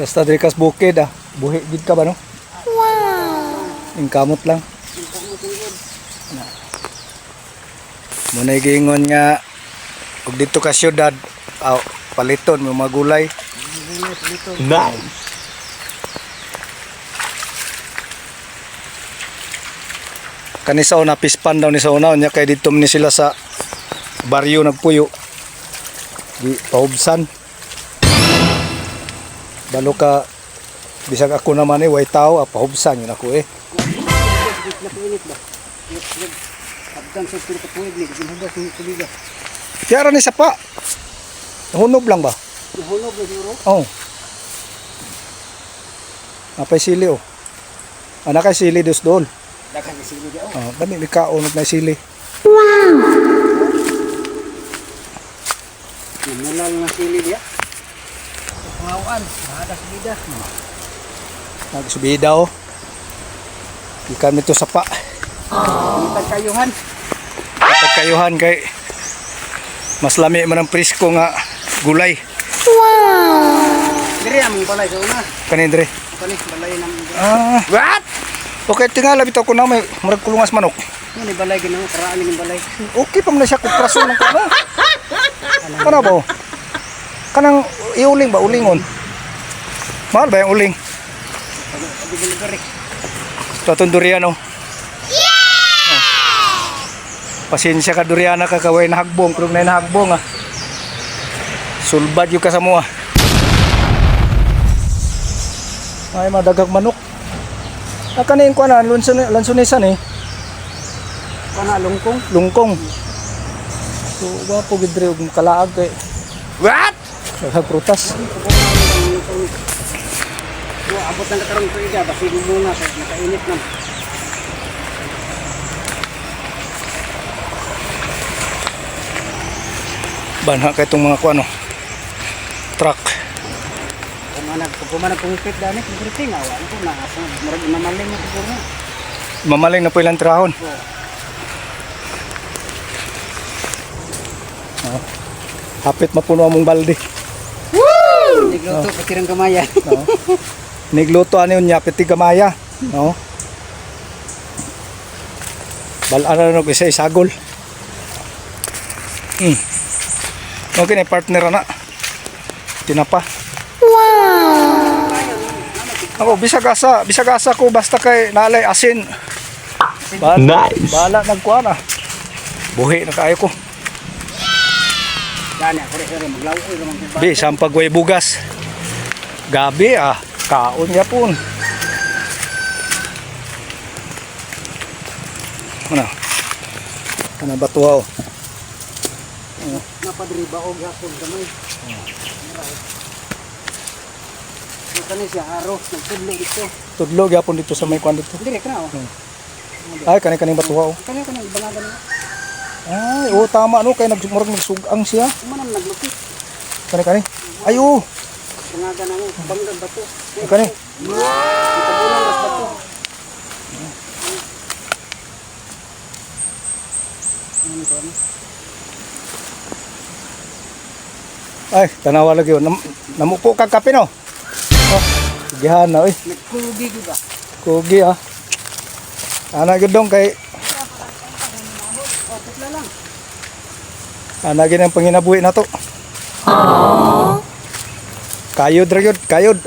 Basta diri kas bukid ah. Buhi gid ka ba no? Wow. Ing kamot lang. Muna giingon nga ug dito ka syudad, paliton mo magulay. Nice. Kanisa una pispan daw ni sa una nya kay dito ni sila sa baryo nagpuyo. Di paubsan. Balo ka bisag ako naman way tao paubsan yun ako eh. Tiara ni sapa. Hunob lang ba? Hunob lang siguro? Oo. Napay sili oh. Anak kay sili dos doon. Daghang sili di oh. Dami mi kaon na sili. Wow. Namulal na sili dia. Pangawan, ada subida. Nagsubida oh. Ikan ito sapa. Pagkayuhan. Pagkayuhan kay mas lami man ang presko nga gulay. Wow. Dire among balay sa una. Kanin dire. Kani balay nang. What? Okay, tingala bitaw ko na may murag kulungas manok. Ni balay ginoo karaan ning balay. Okay pa man siya kung praso ng kana. Kana ba? Kanang iuling ba ulingon? Mahal ba yung uling? Tatong durian oh. Pasensya ka duriana ka kaway na hagbong, pero na hagbong ah. Sulbad yung kasamo ah. Ay madagag manok. Kanin ko na lansunisan eh. Kana lungkong. Lungkong. So wapo gidre og kalaag kay. What? Daghang prutas. Abot ng karon ko iga basi muna sa nakainit na. Banha kay itong mga kuano. Truck. Kumanag pumipit dani kumpriting awan ko na asa murag mamaling mo siguro na. Mamaling na po ilang trahon. Oh. Hapit mapuno among balde. Woo! Nigluto patirang gamaya. No. Nigluto ano yun yapit ti gamaya. No. Balaan na isa isagol. Okay na partner na. Tinapa. Wow. Ako bisag asa ko basta kay nalay asin. Nice. Bala nagkuan ah. Buhi na kayo ko. Gani ako rin maglawoy ramang ba. Bi sampag way bugas. Gabi ah, kaon niya pun. Ano? Ano batuwa oh. Napadri ba og hapon gamay. Kani siya aro nagtudlo dito. Tudlo gyapon dito sa may kwan dito. Dire kana oh. Ay kani batuwa oh. Kani bangagan. Ay, oh tama no kay nagmurag nagsugang siya. Manam naglupit. Kani. Ay oh. Bangagan ano banggan bato. Kani. Tabunan das bato. Ay, tanawa lagi oh. Namupo kag kape no. Oh, gihan na oy. Nagkugi ba? Kugi ah. Ana gyud dong kay ana gyud ang panginabuhi nato. Kayod ra gyud, kayod.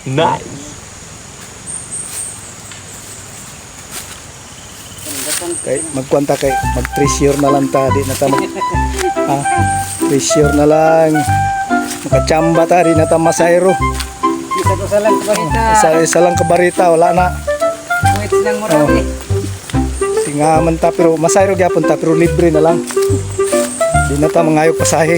Nice. Kay magkwanta kay mag-treasure na lang ta di na ta ha. Treasure na lang. Makachamba ta di na ta masayro. Isa lang kabarita. Isa lang kabarita wala na. Wait lang mo rabi. Tingaman ta pero masayro gyapon ta pero libre na lang. Di na ta mangayo pasahe.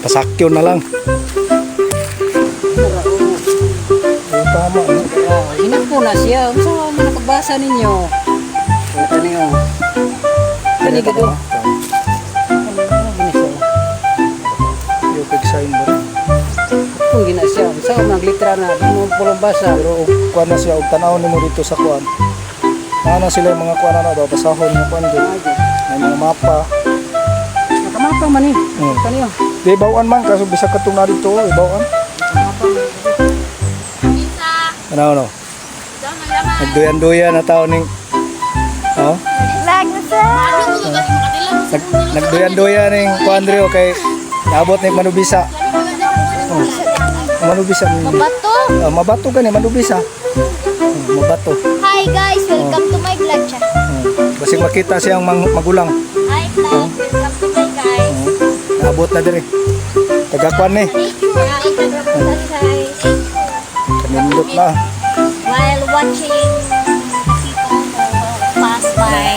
Pasakyo na lang. Tama no. Hinap po na siya. Unsa mo nakabasa ninyo? Ito niyo. Kani gado. Yung big sign mo rin. Kung gina siya. Unsa mo naglitra na mo pulong basa. Pero kuan na siya og tanaw nimo dito sa kuan. Ana sila yung mga kuan na daw basahon nga kuan gyud. May mga mapa. Nakamapa man ni. Kaniyo. Di bawaan man kaso bisa katong na dito, ibawan. Nakamapa man. Ano? Nagduyan-duyan na tao ning oh. Nagduyan-duyan ning Kuandrio kay naabot ning Manubisa. Oh. Manubisa. Mabato. Mabato gani Manubisa. Mabato. Hi guys, welcome to my vlog siya. Basig makita siyang magulang. Hi vlog, welcome to my guys. Naabot na diri. Tagakwan ni. Guys, Kanindot na. while watching the people pass by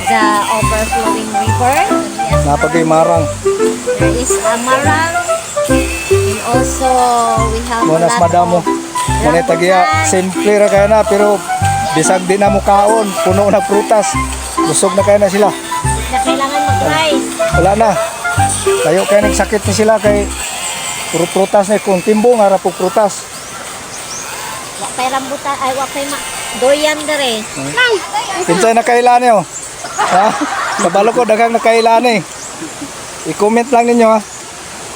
the overflowing river, Napagay marang. there is a marang, and also we have a Monas lot madamo. of Muna tagiya, simple ra kaya na pero bisag din na mukaon, puno na prutas. Busog na kaya na sila. na kailangan mag-rice. Wala na. Tayo kaya nagsakit ni sila kay puro prutas na kung timbo nga ra po prutas. Wakay rambutan, ay wakay doyan dere. Pinsay na kailan niyo. Ha? Kabalo ko daghang nakailan eh. I-comment lang ninyo ha.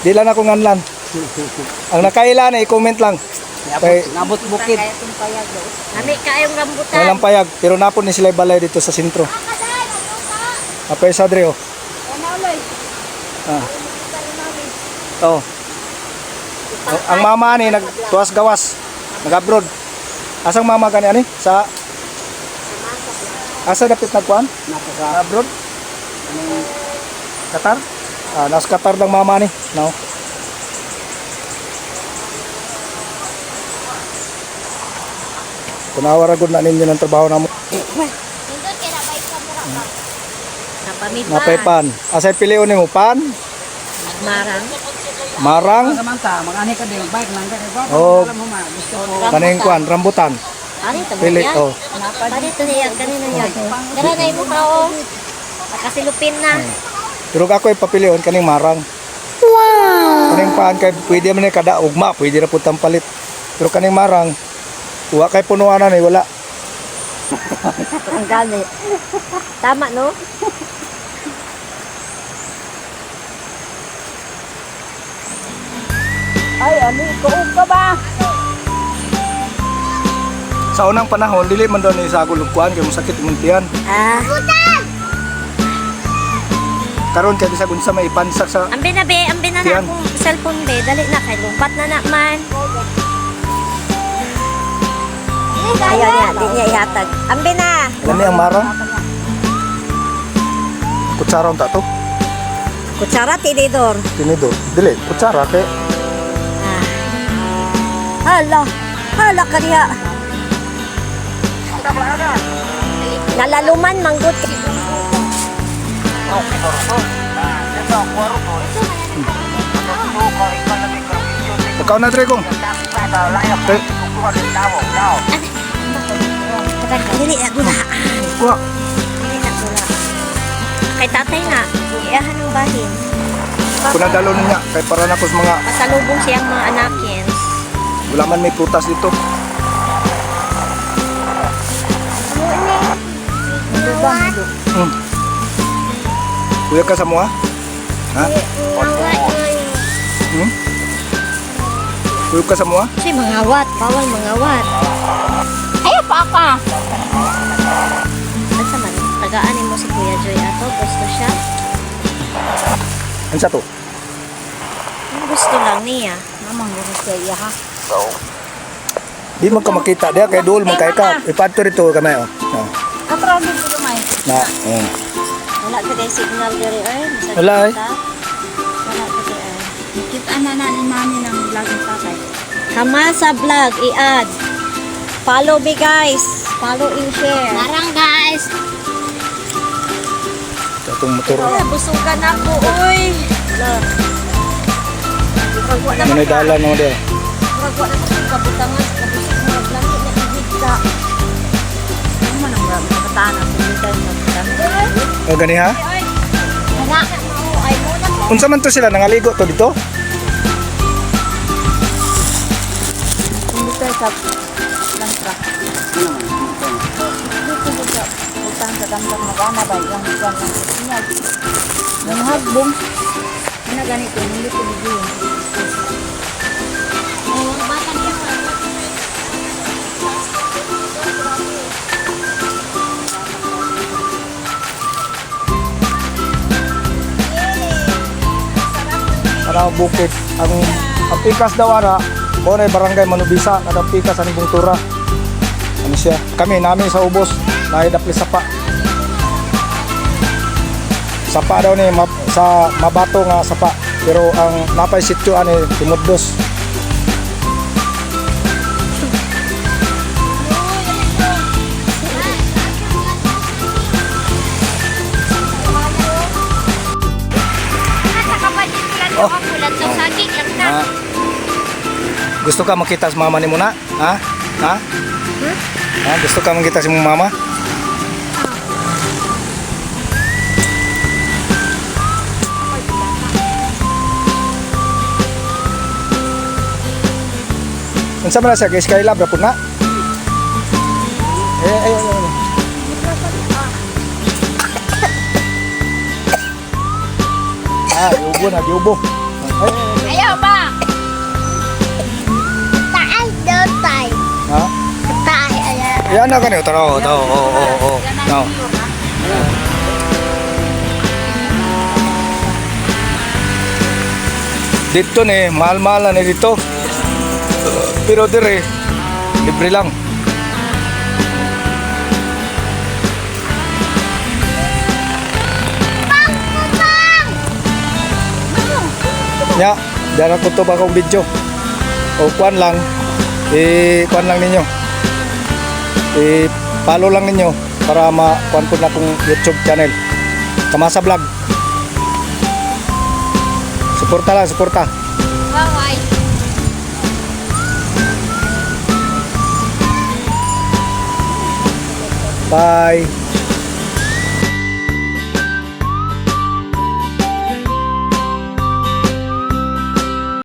Di lang ako nganlan. Ang nakailan eh, i-comment lang. Kay Nabot bukid. Nami kayong rambutan. walang payag pero napon ni sila balay dito sa sentro. Apay sa Dre oh. Ah. Oh. Ang mama ni nagtuwas gawas. Nag-abroad. Asang mama gani ani? Sa asa dapit nagkuan? Sa abroad? Qatar? Nasa Qatar lang mama ni. No. Kunawara gud na ninyo ng trabaho namo. Nindot kay na bike ka mura ka. Napamitan. Napay pan. Asay pilion nimo pan? Marang. Marang? Samanta, mag-ani ka din, bike lang ka. Oh. Alam mo ma, gusto ko. Kaning kuan rambutan. Ari to Pili yan. oh. Ari to niya kanina niya. Dara na imo kao. Nakasilupin na. Pero ako ipapilion kaning marang. Wow. Kaning pan kay pwede man ni kada ugma, pwede ra pud palit. Pero kaning marang wa kay punuan na wala. Ang gani. Tama no? Ay, ani, tuog ka ba? Sa unang panahon dili man daw ni sa gulugkuan kay masakit imong tiyan. Ah. Karon kay bisag unsa may ipansak sa Ambe na Yan. akong cellphone be. Dali na kay lumpat na man. Ayaw niya, di niya ihatag. Ambe na. lami ang marang. Kutsara unta to. Kutsara tinidor. Tinidor. Dili kutsara kay Hala. Hala kaniya. Nalaluman manggut. ikaw na Dre kong. Dili na gula. Kuha. Dili na gula. Kay tatay na. Iyahan ng bahin. Kunang dalo niya kay para na ko sa mga Pasalubong siyang mga anakin. wala man may prutas dito. Hmm. Kuya ka sa mo ha? Ha? Hmm? Kuya ka sa mo ha? Siya mangawat. Bawal mangawat. Ay, pa ka. Asa man? Tagaanin mo si Kuya Joy ato. Gusto siya. Ano sa to? Ang gusto lang niya. Namang gusto iya ha. Di mo ka makita diya kay duol mo kay ka. Ipadto rito kamay oh. No. Katrami ko lumay. Na. Wala ka kay signal diri ay. Masakit Wala, eh. ka. Wala ka kay ay. Kita na na ni mami ng vlog ng tatay. Kama sa vlog, i-add. Follow me guys. Follow and share. Marang guys. Katong motor. Busugan ako, uy. Ano na dalan mo diya? Magwa na sa kabutangan. Kabusik mo na langit na ibigta. Ano man ang kabataan ang pilitan ng kabataan. O gani ha? Wala. Ay mo na po. Unsa man to sila nangaligo to dito? Hindi tayo sa langtra. Ano man? Dito dito. Utang sa damdam magana ba? Yung buwan ng sinyag. Yung hagbong. Ano ganito? Hindi ko bigyan. na bukid. Ang pikas daw ara, mo na barangay Manubisa, kada pikas ani Bungtura. Ano siya? Kami namin sa ubos, naidapli sapa. Sapa daw ni sa mabato nga sapa. Pero ang napay sityo ani Timuddos. Oh. Ah. Gusto ka makita sa mama ni Muna? Ha? Ha? Ha? Gusto ka makita sa mong mama? Unsa man na siya? Kay Skylab ra pud na? Ay. Giubo na, giubo. Ayaw ba? Taas daw tayo. Ha? Taas, ayaw. Yan na kanyo, taro. Oo. No. Dito ni, mahal-mahal na dito. Pero dire, libre lang. Ya, dara ko to ba kong video. O kuan lang. Kuan lang ninyo. Follow lang ninyo para ma-kuan ko na kong YouTube channel. Kamasa Vlog. Suporta lang, suporta. Bye-bye. Bye.